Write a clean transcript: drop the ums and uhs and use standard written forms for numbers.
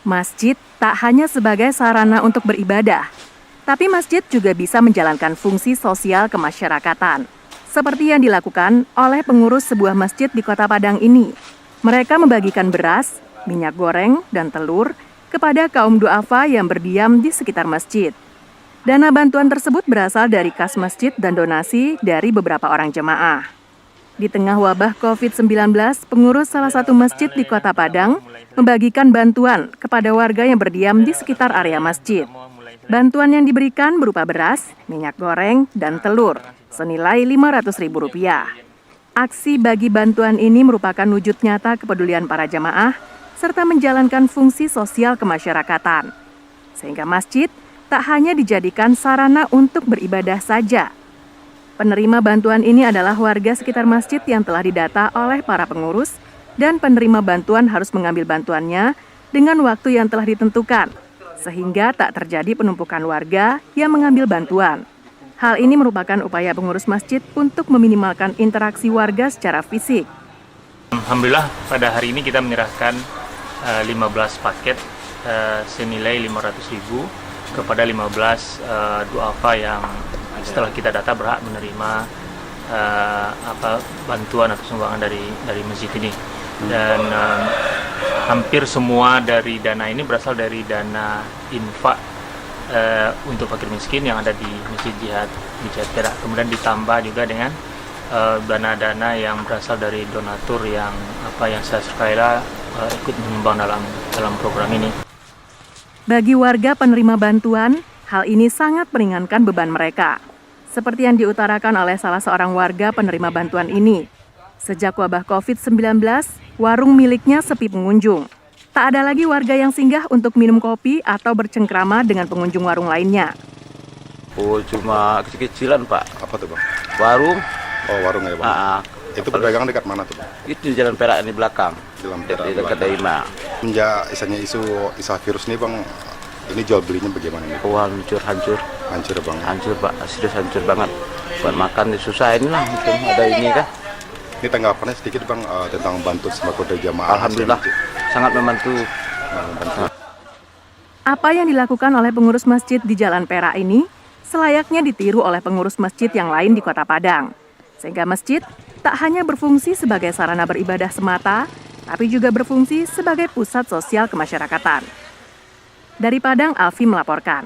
Masjid tak hanya sebagai sarana untuk beribadah, tapi masjid juga bisa menjalankan fungsi sosial kemasyarakatan. Seperti yang dilakukan oleh pengurus sebuah masjid di Kota Padang ini. Mereka membagikan beras, minyak goreng, dan telur kepada kaum duafa yang berdiam di sekitar masjid. Dana bantuan tersebut berasal dari kas masjid dan donasi dari beberapa orang jemaah. Di tengah wabah COVID-19, pengurus salah satu masjid di Kota Padang membagikan bantuan kepada warga yang berdiam di sekitar area masjid. Bantuan yang diberikan berupa beras, minyak goreng, dan telur, senilai Rp500.000. Aksi bagi bantuan ini merupakan wujud nyata kepedulian para jemaah, serta menjalankan fungsi sosial kemasyarakatan. Sehingga masjid tak hanya dijadikan sarana untuk beribadah saja. Penerima bantuan ini adalah warga sekitar masjid yang telah didata oleh para pengurus, dan penerima bantuan harus mengambil bantuannya dengan waktu yang telah ditentukan, sehingga tak terjadi penumpukan warga yang mengambil bantuan. Hal ini merupakan upaya pengurus masjid untuk meminimalkan interaksi warga secara fisik. Alhamdulillah pada hari ini kita menyerahkan 15 paket senilai Rp500.000 kepada 15 duafa yang setelah kita data berhak menerima bantuan atau sumbangan dari masjid ini. Dan hampir semua dari dana ini berasal dari dana infak untuk fakir miskin yang ada di Masjid Jihad Perak. Kemudian ditambah juga dengan dana-dana yang berasal dari donatur yang saya sukarela ikut menyumbang dalam program ini. Bagi warga penerima bantuan, hal ini sangat meringankan beban mereka. Seperti yang diutarakan oleh salah seorang warga penerima bantuan ini. Sejak wabah COVID-19, warung miliknya sepi pengunjung. Tak ada lagi warga yang singgah untuk minum kopi atau bercengkrama dengan pengunjung warung lainnya. Oh, cuma kecil-kecilan, Pak. Apa tuh, Bang? Warung. Oh, warung ya, Bang? Itu pedagang dekat mana tuh, Bang? Itu di Jalan Perak di belakang. Jalan Perak Di dekat Daima. Isu virus nih, Bang, ini jual belinya bagaimana nih? Oh, hancur. Hancur, Bang? Hancur, Pak. Sudah hancur banget. Buat makan susah inilah, mungkin ada ini kan. Ini tanggapannya sedikit, Bang, tentang bantuan sembako dari jamaah. Alhamdulillah, sangat membantu. Apa yang dilakukan oleh pengurus masjid di Jalan Perak ini selayaknya ditiru oleh pengurus masjid yang lain di Kota Padang. Sehingga masjid tak hanya berfungsi sebagai sarana beribadah semata, tapi juga berfungsi sebagai pusat sosial kemasyarakatan. Dari Padang, Alfi melaporkan.